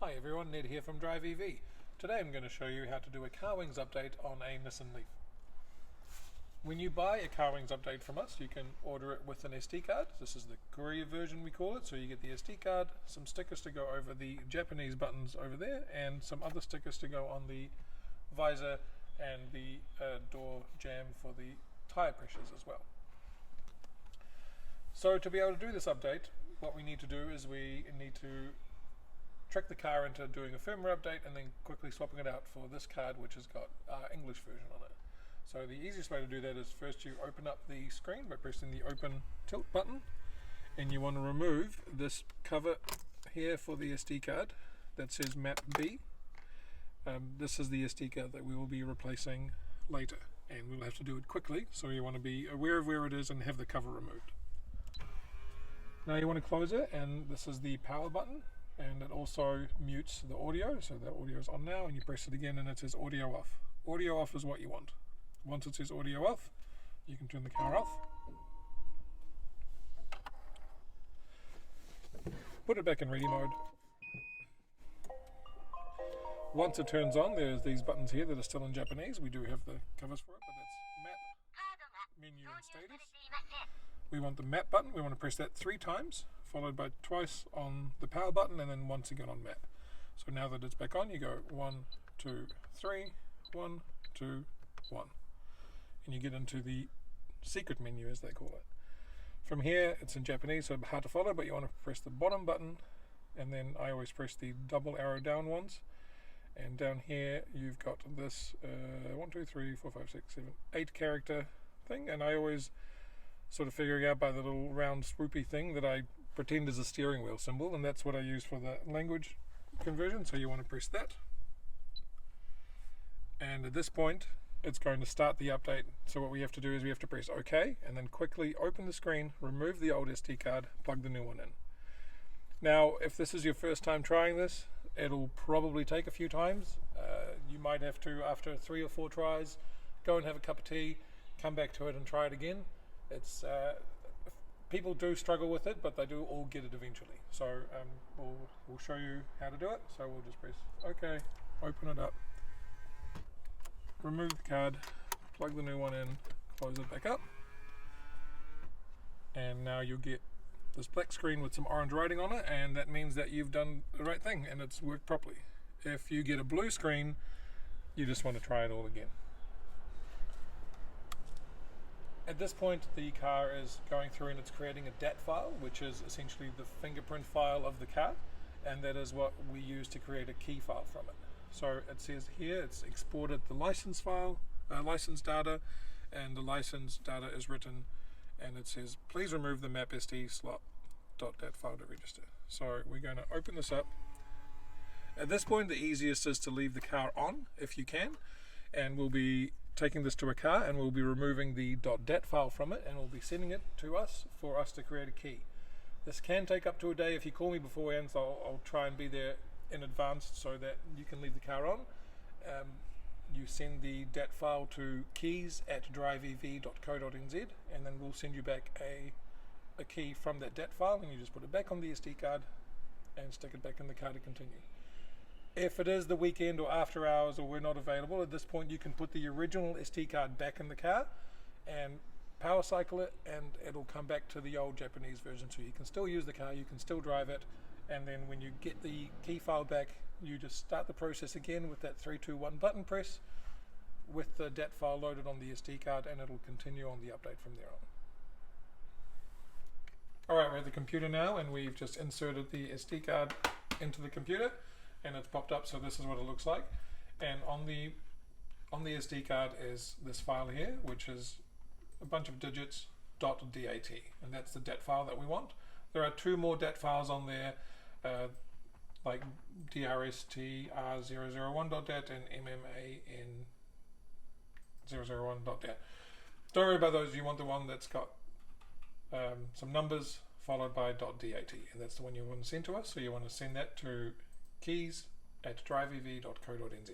Hi everyone, Ned here from Drive EV. Today I'm going to show you how to do a Carwings update on a Nissan Leaf. When you buy a Carwings update from us, you can order it with an SD card. This is the courier version we call it, so you get the SD card, some stickers to go over the Japanese buttons over there, and some other stickers to go on the visor and the door jamb for the tyre pressures as well. So to be able to do this update, what we need to do is we need to trick the car into doing a firmware update and then quickly swapping it out for this card, which has got our English version on it. So the easiest way to do that is first you open up the screen by pressing the open tilt button, and you want to remove this cover here for the SD card that says map B. This is the SD card that we will be replacing later, and we'll have to do it quickly, so you want to be aware of where it is and have the cover removed. Now you want to close it, and this is the power button, and it also mutes the audio, so the audio is on now, and you press it again and it says audio off. Audio off is what you want. Once it says audio off, you can turn the car off. Put it back in ready mode. Once it turns on, there's these buttons here that are still in Japanese. We do have the covers for it, but that's map, menu and status. We want the map button. We want to press that 3 times, followed by twice on the power button, and then once again on map. So now that it's back on, you go 1, 2, 3, 1, 2, 1. And you get into the secret menu, as they call it. From here, it's in Japanese, so hard to follow, but you want to press the bottom button, and then I always press the double arrow down ones. And down here, you've got this 1, 2, 3, 4, 5, 6, 7, 8 character thing, and I always sort of figuring out by the little round swoopy thing that I pretend is a steering wheel symbol, and that's what I use for the language conversion. So you want to press that, and at this point it's going to start the update. So what we have to do is we have to press OK, and then quickly open the screen, remove the old SD card, plug the new one in. Now if this is your first time trying this, it'll probably take a few times. You might have to, after 3 or 4 tries, go and have a cup of tea, come back to it and try it again. It's people do struggle with it, but they do all get it eventually. So we'll show you how to do it. So we'll just press OK, open it up, remove the card, plug the new one in, close it back up, and now you'll get this black screen with some orange writing on it, and that means that you've done the right thing and it's worked properly. If you get a blue screen, you just want to try it all again. At this point, the car is going through and it's creating a DAT file, which is essentially the fingerprint file of the car, and that is what we use to create a key file from it. So it says here it's exported the license file, license data, and the license data is written, and it says please remove the map SD slot.dat file to register. So we're going to open this up. At this point, the easiest is to leave the car on if you can, and we'll be taking this to a car and we'll be removing the .dat file from it, and we'll be sending it to us for us to create a key. This can take up to a day. If you call me beforehand, so I'll try and be there in advance so that you can leave the car on. You send the DAT file to keys@driveev.co.nz, and then we'll send you back a key from that DAT file, and you just put it back on the SD card and stick it back in the car to continue. If it is the weekend or after hours or we're not available, at this point you can put the original SD card back in the car and power cycle it, and it'll come back to the old Japanese version, so you can still use the car, you can still drive it, and then when you get the key file back, you just start the process again with that 3, 2, 1 button press with the DAT file loaded on the SD card, and it'll continue on the update from there on. Alright, we're at the computer now, and we've just inserted the SD card into the computer, and it's popped up, so this is what it looks like. And on the SD card is this file here, which is a bunch of digits .dat, and that's the DAT file that we want. There are 2 more DAT files on there, like drstr001.dat and mman001.dat. Don't worry about those. You want the one that's got some numbers followed by .dat, and that's the one you want to send to us. So you want to send that to keys@driveev.co.nz.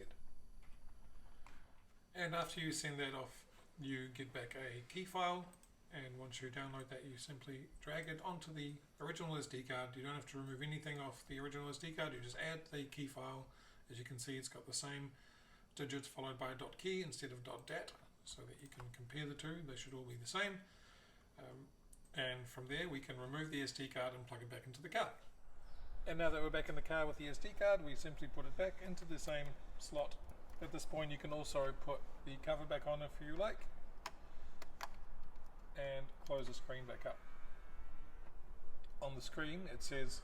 And after you send that off, you get back a key file, And once you download that, you simply drag it onto the original SD card. You don't have to remove anything off the original SD card. You just add the key file. As you can see, it's got the same digits followed by a .key instead of .dat, so that you can compare the two. They should all be the same. And from there, we can remove the SD card and plug it back into the car. And now that we're back in the car with the SD card, we simply put it back into the same slot. At this point, you can also put the cover back on if you like, and close the screen back up. On the screen it says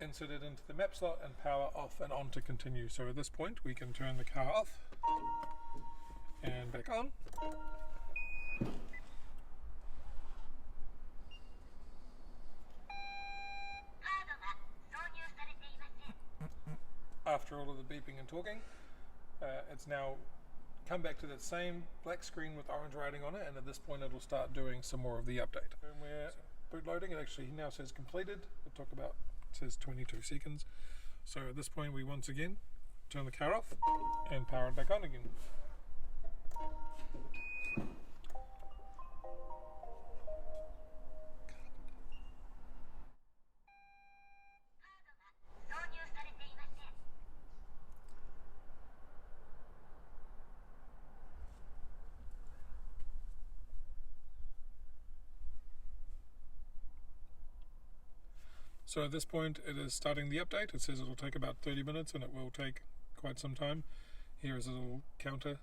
insert it into the map slot and power off and on to continue. So at this point we can turn the car off and back on. After all of the beeping and talking, it's now come back to that same black screen with orange writing on it, and at this point it'll start doing some more of the update. Firmware boot loading, it actually now says completed. It says 22 seconds. So at this point we once again turn the car off and power it back on again. So at this point it is starting the update. It says it'll take about 30 minutes and it will take quite some time. Here is a little counter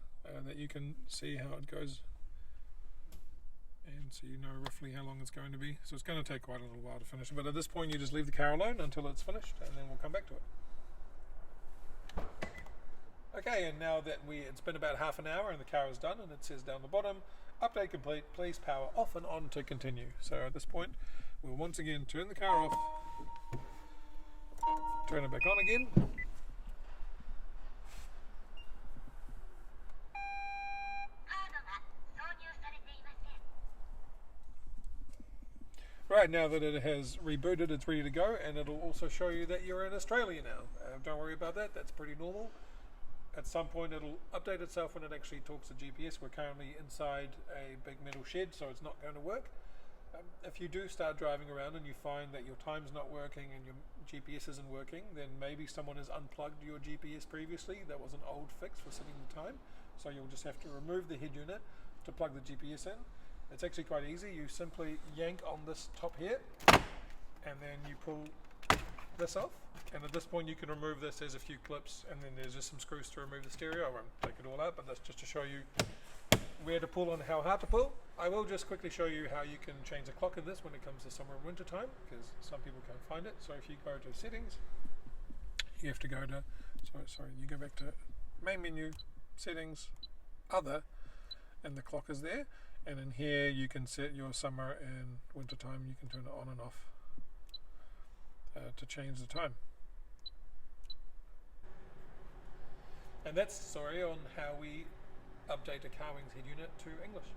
that you can see how it goes, and so you know roughly how long it's going to be. So it's going to take quite a little while to finish it, but at this point you just leave the car alone until it's finished and then we'll come back to it. Okay, and now that it's been about half an hour and the car is done, and it says down the bottom, update complete, please power off and on to continue. So at this point we'll once again turn the car off, turn it back on again, right, now that it has rebooted, it's ready to go, and it'll also show you that you're in Australia now. Don't worry about that, that's pretty normal. At some point it'll update itself when it actually talks to GPS. We're currently inside a big metal shed, so it's not going to work. If you do start driving around and you find that your time's not working and your GPS isn't working, then maybe someone has unplugged your GPS previously. That was an old fix for setting the time. So you'll just have to remove the head unit to plug the GPS in. It's actually quite easy. You simply yank on this top here and then you pull this off. And at this point you can remove this. There's a few clips and then there's just some screws to remove the stereo. I won't take it all out, but that's just to show you where to pull and how hard to pull. I will just quickly show you how you can change the clock in this when it comes to summer and winter time, because some people can't find it. So if you go to settings, you have to go to, you go back to main menu, settings, other, and the clock is there. And in here you can set your summer and winter time. You can turn it on and off to change the time. And that's on how we update a Carwings head unit to English.